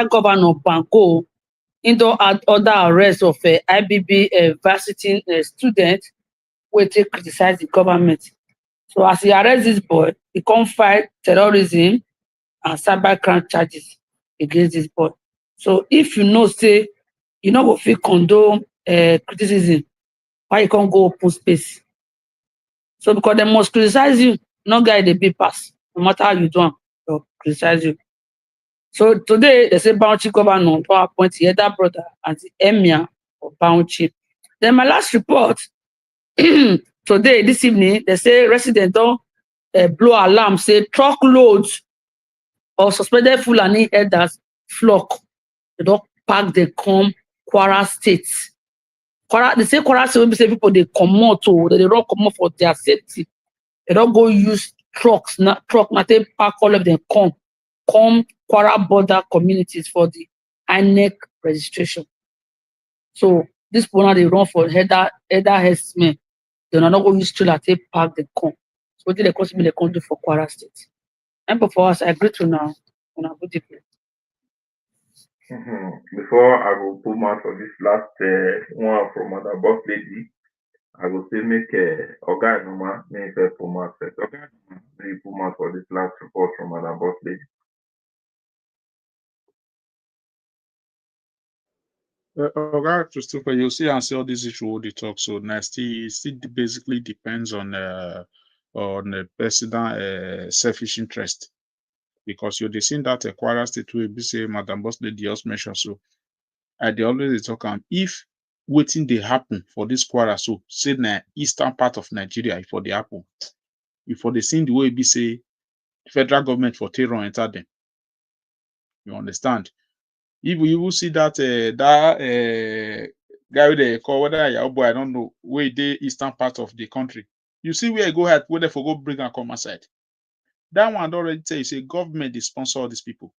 Governor Banko into other arrests of IBB varsity student wey take criticize the government. So as he arrest this boy, he can't fight terrorism and cybercrime charges against this boy. So if you know, say you no go fit condone criticism, why you can't go open space? So because they must criticize you, no guy dey big pass, no matter how you do am, they'll criticize you. So today they say Bauchi governor to appoint the elder brother as the emir of Bauchi. Then my last report today, this evening, they say residents don't blow alarm, say truckloads of suspended Fulani elders flock. They don't pack, they come Kwara State. They say Kwara State, when say people they come out, they don't come out for their safety. They don't go use trucks, not they pack all of them come Kwara border communities for the INEC registration. So this people they run for header herdsmen. They are not going to use trailer to park the corn. So what they cost me they can do for Kwara State. And for us, I agree to now on a good evening. Before I go put mouth for this last one from Madam Boss Lady, I will say make Oga Numa may put mouth first. Oga Numa may put mouth for this last report from Madam Boss Lady. Okay, Christopher, you see and see all these issues what they talk. So nasty still basically depends on the personal selfish interest. Because you're seeing that Kwara State will be say Madam Boss Lady just mentioned. So they always talk if waiting they happen for this Kwara, so say na eastern part of Nigeria for the happen. If for the seen the way be say federal government for terror enter them. You understand? If you will see that guy with the call whether your boy I don't know where the eastern part of the country. You see where I go ahead where they for go bring and come aside. That one already tell you say government they sponsor all these people.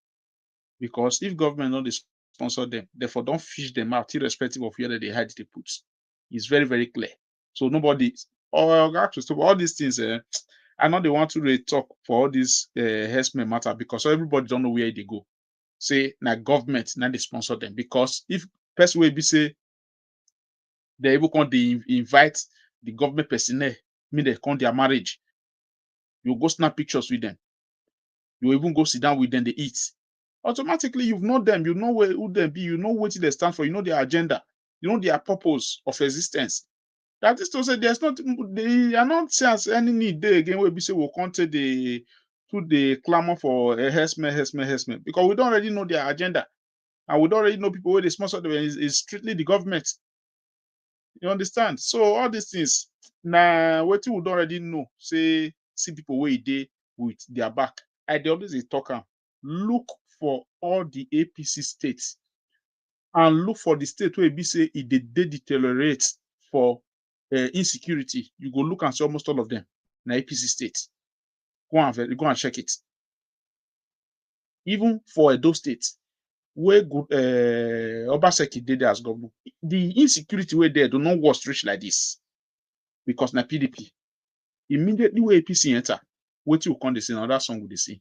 Because if government not sponsor them, therefore don't fish them out irrespective of whether they hide the puts. It's very, very clear. So nobody all these things I know they want to really talk for all these herdsmen matter because everybody don't know where they go. Say na government now they sponsor them because if person will be say they able can invite the government personnel, mean they come their marriage, you go snap pictures with them, you even go sit down with them, they eat. Automatically you've known them, you know who they be, you know what they stand for, you know their agenda, you know their purpose of existence. That is to say, there's not they are not saying any need there again where we say we'll come to the clamor for a herdsmen, because we don't already know their agenda. And we don't already know people where they sponsor them is strictly the government. You understand? So all these things, now what we don't already know, say see people where they with their back. I dey always talk look for all the APC states and look for the state where be say it they deteriorate for insecurity. You go look and see almost all of them. Na APC states. Go and check it. Even for Edo State, where good Obaseki did as governor, the insecurity where there do not was reach like this because na PDP. Immediately where APC enter, what you come they see another song with the see.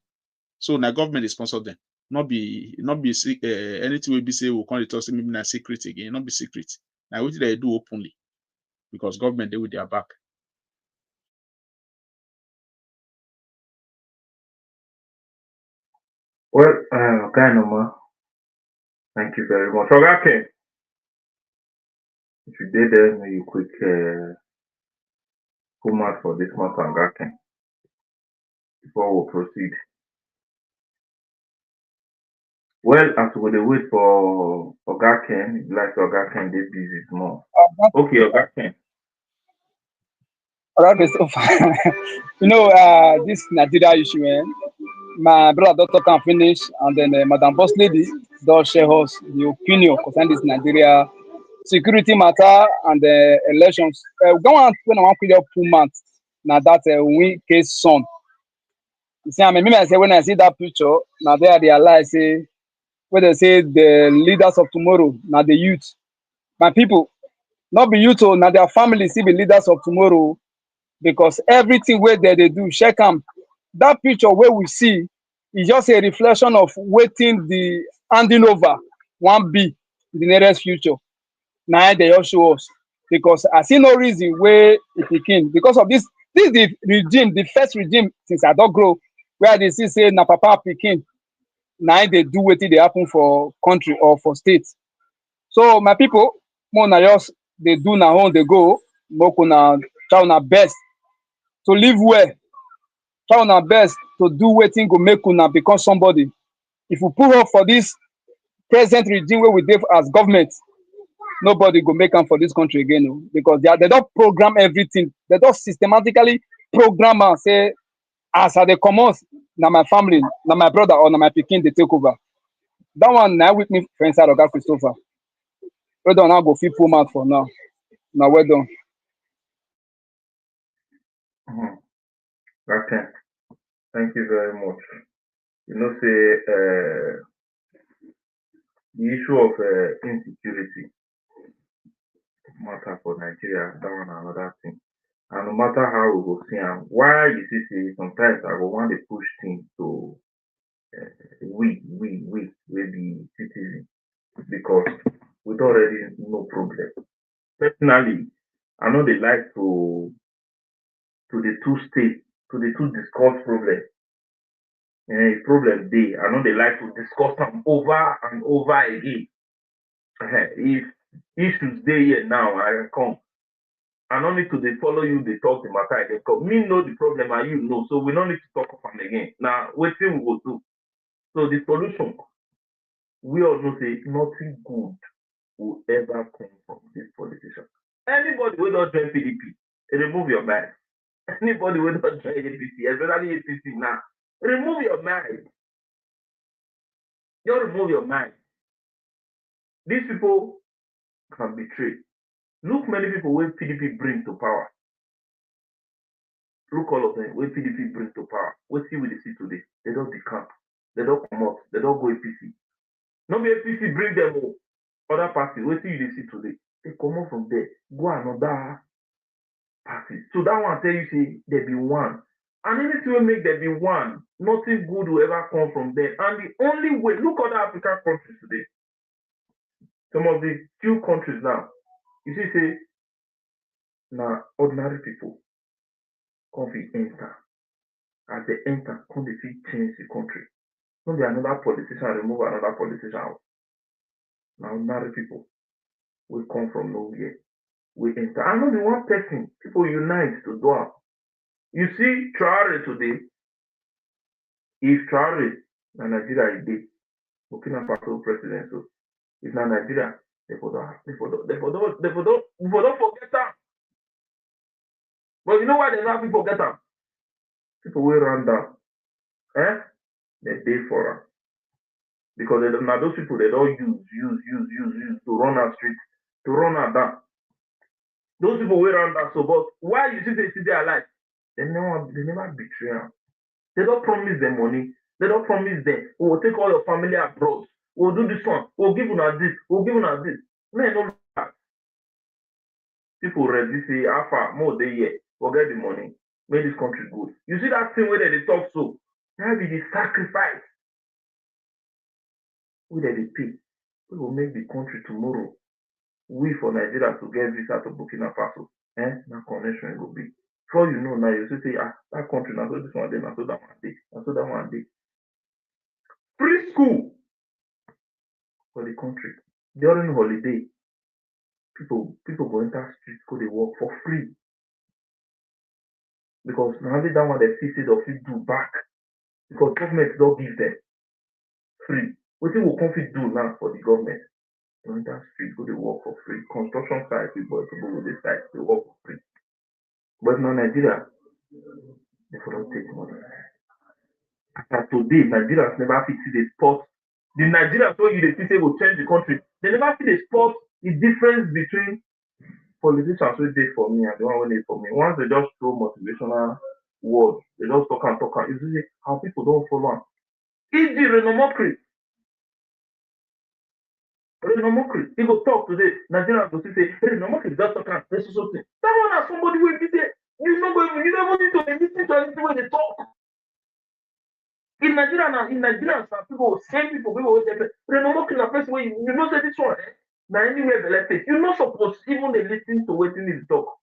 So na government they sponsor them. Not be anything we be say we come to talk maybe na secret again. Not be secret. Now what they do openly because government they with their back. Well, okay, Numa. Thank you very much. Okay. If you did there, may you quick come out for this month and okay. Before we proceed. Well, as we wait for Ogaken, it's like Ogaken they busy more. Okay, Ogaken. Okay, so this Nigeria issue, my brother Dr. can finish, and then Madam Boss Lady does share us the opinion concerning this Nigeria security matter and the elections. Go on when I want to pull months now that win case son. You see, I mean, I say when I see that picture, now there I realize say when they say the leaders of tomorrow, now the youth, my people, not be youth, now their families see the leaders of tomorrow because everything where they do, check them. That picture where we see is just a reflection of waiting the handing over one B in the nearest future. Now they all show us because I see no reason where it became because of this. This is the regime, the first regime since I don't grow, where they see say na papa Pekin. Now they do what they happen for country or for states. So my people, more na just they do now on they go, more na try na best to live well, try una best to do wetin go make una become somebody. If we pull up for this present regime wey we dey as government, nobody go make am for this country again o because they don program everything. They don systematically program am say as I dey comot na my family, na my brother or na my pikin dey take over. That one na with me for inside Oga Christopher. Well done, now go fit pull mouth for now. Na well done. Okay. Thank you very much. You know, say the issue of insecurity matter for Nigeria, that one another thing. And no matter how we go see am, why you see say sometimes I go want to push things to we be citizens because we don't already know problem. Personally, I know they like to the two state, to the two discuss problem. And problem day, I know they like to discuss them over and over again. If issues day here now, I come. I don't need to they follow you, they talk the matter, they come. Me know the problem and you know, so we don't need to talk of them again. Now, what thing we will do? So the solution, we all know say nothing good will ever come from this politician. Anybody who don't join PDP, remove your mind. Anybody who don't join APC, especially APC now, remove your mind. You remove your mind. These people can betray. Look many people where PDP bring to power. Look all of them where PDP bring to power. We see what they see today. They don't decamp. They don't come out. They don't go APC. No be APC bring them all. Other parties. We see what they see today. They come out from there. Go another party. So that one tell you say there be one. And anything will make there be one. Nothing good will ever come from there. And the only way, look at the African countries today. Some of the few countries now, you see, say, now ordinary people come to enter. As they enter, come they see change the country. Don't be another politician remove another politician out. Now ordinary people will come from nowhere. We enter. I know the one person, people unite to do it. You see, Traore today, if Traore na Nigeria is dead, Burkina Faso president, so if na Nigeria, they for don't forget that. But you know why they not people forget that? People will run down. They pay for them. Because now those people they don't use to run our street, to run our down. Those people will run down. So but why you see they see their life? They never betray them. They don't promise them money. They don't promise them, we will take all your family abroad. We'll do this one. We'll give you this. We'll give you this. No, no, that. People ready say, Alpha, more day here. We'll get the money. Make this country good. You see that thing where they talk so? That be the sacrifice. Where they pay. We will make the country tomorrow. We for Nigeria to get visa to Burkina Faso. That connection will be. Before you know now, you say, that country, now so this one day, now so that one day, now so that one day. Free school for the country. During holiday, people go enter streets, go they work for free. Because now that one they see of it do back. Because government don't give them free. What they will come do now for the government? They enter streets, go they work for free. Construction sites, people go to sites, they work for free. But now Nigeria, they don't take money. As today, Nigerians never fit see the spot. The Nigerians so you they say will change the country. They never see the spot, the difference between politicians who did for me and the one who did for me. Once they just throw motivational words, they just talk and talk. You see how people don't follow. It's the renomocracy. Renomocracy. He go talk today. Nigerians will say, renomocracy just talk and say something. That one has somebody will be there. You don't need to listen to anything when they talk. In Nigeria, some people, same people will say, renomocracy a person where you know say this one. Now anywhere they let it. You're not supposed even they listen to what they talk.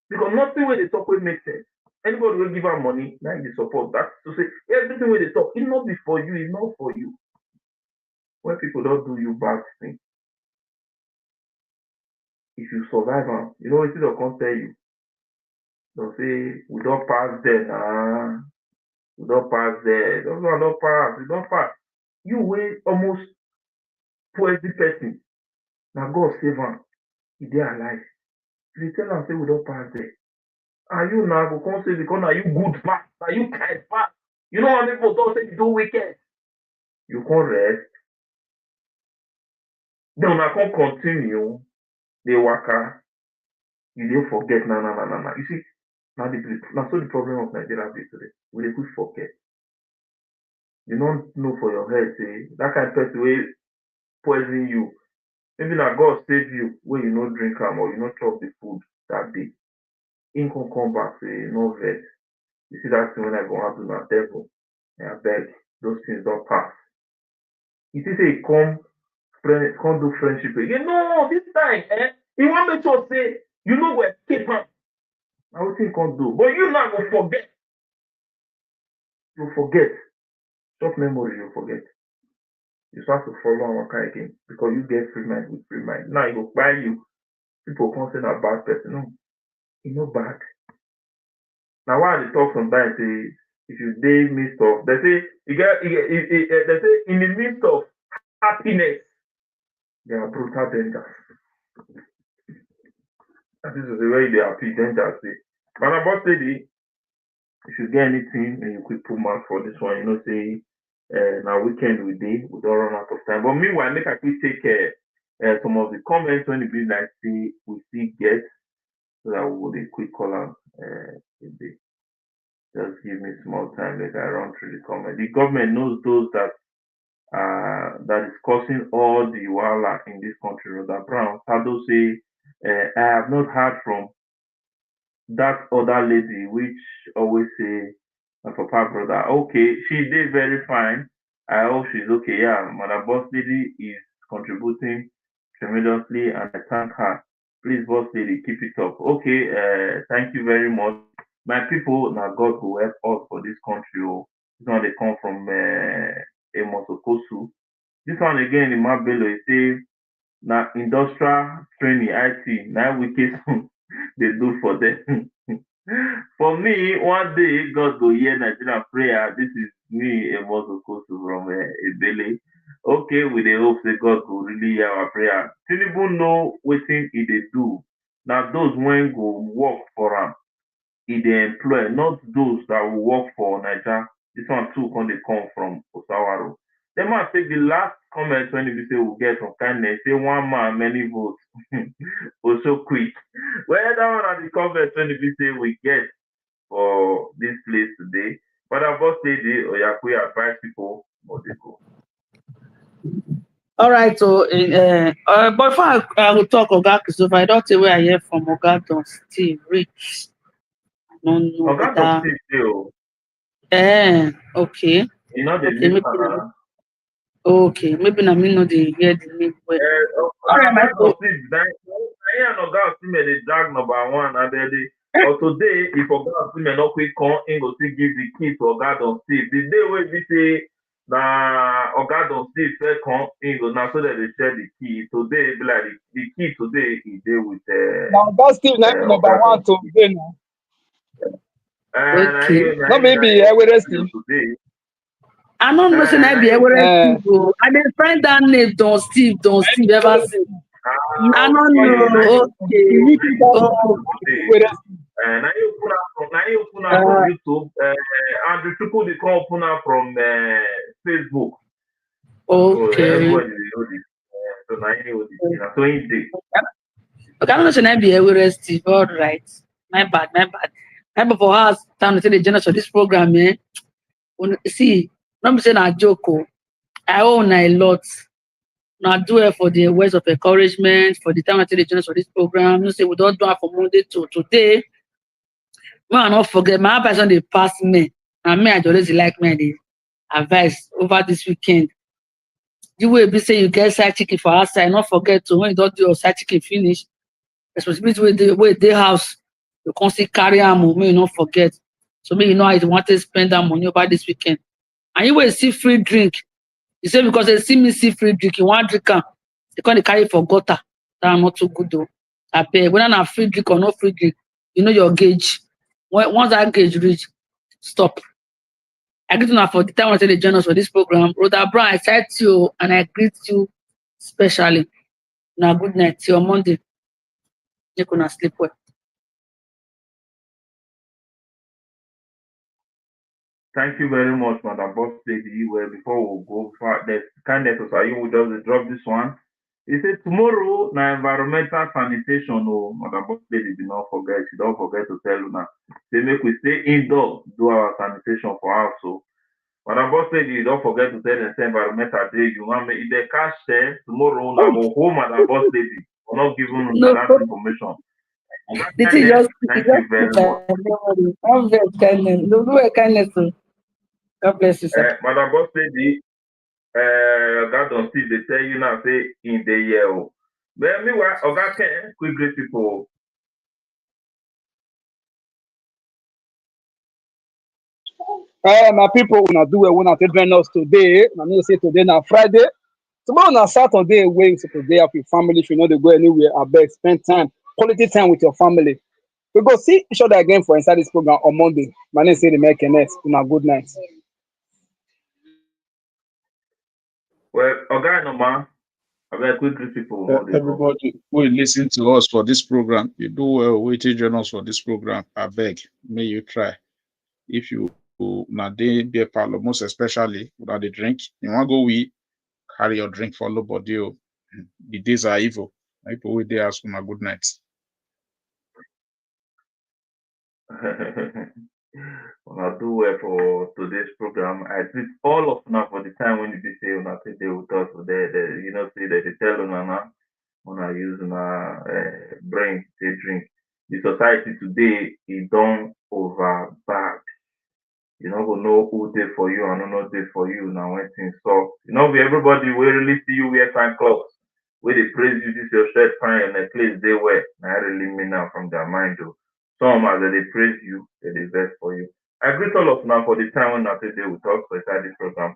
Because nothing where they talk will make sense. Anybody will give her money, now they support that. To say everything where they talk, it's not be for you, it's not for you. When people don't do you bad things, if you survive, you know what they'll come tell you. They'll say, we don't pass there, we don't pass there. Those one don't pass, we don't pass. You will almost poison person. Now God save them. If they are alive. If you tell them say we don't pass there. Are you now go come say because are you good pass? Are you kind pass? You know how people don't say you do wicked. You can't rest. Then I can't continue. They waka. You don't forget. No. You see, now so the problem of Nigeria is today. We dey quick forget. You don't know for your head, say that kind of person will poison you. Maybe now God save you when you not drink or you not chop the food that day. In can come back, say no vet. You see that thing when I go out to my devil, and I beg those things don't pass. You see, say come can't do friendship again. No, this time, he want me to say, you know what, escape him. I would think can't do. But you not go forget. You forget. Short memory, you forget. You start to follow our car again because you get free mind with free mind. Now you go buy you. People can't say a bad person. No, it's not bad. Now why they talk sometimes say if you day midst of they say they say in the midst of happiness there are brutal dangers. That is the way they happy dangers say. But about steady, if you get anything and you quick put mark for this one, you know say now weekend we don't run out of time. But meanwhile, make I quick take some of the comments when the be like see we still get so that we will quick call out just give me small time let I run through the comment. The government knows those that is causing all the wahala in this country. Rhoda Brown Sado say I have not heard from that other lady which always say my papa brother. Okay, she did very fine. I hope she's okay. Yeah, Madam Boss Lady is contributing tremendously and I thank her. Please, Boss Lady, keep it up. Okay, thank you very much. My people, now God will help us for this country. Oh. This one they come from Emosokosu. This one again in Mabelo, it says now industrial training IT. Now we case they do for them. For me, one day God go hear Nigerian prayer. This is me, Emosokosu from Ebele. Okay, with the hope that God will really hear our prayer. Tinubu know wetin he dey do. Now those when go work for him, he dey employ, not those that will work for Nigeria. This one too can they come from Osawaro. They must take the last comment when you say we get from kindness. Say one man, many votes. Also quick. Well, that one are the comments when you say we get for this place today. But I've also said the Oyakuya advise people what they go. All right, so but before I will talk Oga Christopher, I don't say where I hear from Oga Don Steve Rich. I don't know Oga Don Steve still. Okay. You know the Okay, maybe na me know the hear the name well. All right, my Don Steve, I know Oga Steve the drag number one and then but today, if Oga Steve not quick come in go still give the key to Oga Don Steve. The day when we say na Oga Don Steve first come in go now so that they share the key. Today be like the key today is there with now Oga Steve number one today now. Okay. No maybe Steve. Today. I don't know say I be Steve. I didn't find that name Don Steve ever since. I don't know. Okay. Now you open up from YouTube, and the people they come open up from Facebook. Okay. So everybody know this. So now you know this. So easy. Okay, I don't know say I be Steve. All right. My bad. My for us time to say the genesis of this program, man. See, not be saying I joke. I own a lot. Now do it for the words of encouragement, for the time I tell the genesis of this program. You say we don't do it from Monday to today. I not forget my advice on the past me. And me, I always like me the advice over this weekend. You will be saying you get side chicken for outside. Not forget to when you don't do your side chicken finish. Responsibility with the house. You constantly carry on, me, you not forget. So me, you know how you want to spend that money over this weekend. And you will see free drink. You say because they see me see free drink, you want drink, they can't carry for gutter. That not too good though. I pay whether not free drink or no free drink, you know your gauge. Once that gauge reach, stop. I greet you for the time I tell the journals for this program. Rhoda Brown, I cite you and I greet you specially. Now good night till Monday. You can sleep well. Thank you very much, Madam Boss Lady. Well, before we go, the kindness of you will just drop this one. He said tomorrow, na environmental sanitation. Oh, Madam Boss Lady, do not forget. She don't forget to tell you now. Say make we stay indoor, do our sanitation for us. So, Madam Boss Lady, don't forget to tell them say environmental day. You want me if they cash there tomorrow, na go home, Madam Boss Lady. I'm not giving that information. Thank you very much. Kindness. God bless you, sir. Madam Boss Lady, God don't see they tell you now say in the year. But meanwhile, God can quick great people. My people, una do well. Una take join us today. I know say today na Friday. Tomorrow na Saturday. Where you suppose dey with family. If you know they go anywhere, I beg spend time, quality time with your family. We go see each other again for inside this program on Monday. My name is Eddie Kenneth. Una good night. Well, no man. I bet quick greet people. Everybody who listen to us for this program, you do well. Wait to join us for this program. I beg, may you try. If you na dey beer parlor, most especially without the drink, you want go carry your drink for nobody. The days are evil. People wait there ask una good night. Una do well for today's program. I greet all of now for the time when you say una today with us. You know, say that they tell una now, una use una brain to drink. The society today is done over bad. You know, go know who did for you and who not did for you now when things solve. You know, everybody will really see you wear fine clothes. Where they praise you, this your shirt fine and the place they wear. I really mean now from their mind though. Some as they praise you, they deserve for you. I greet all of now for the time when I say they will talk for inside this program.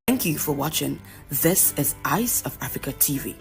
Thank you for watching. This is Eyes of Africa TV.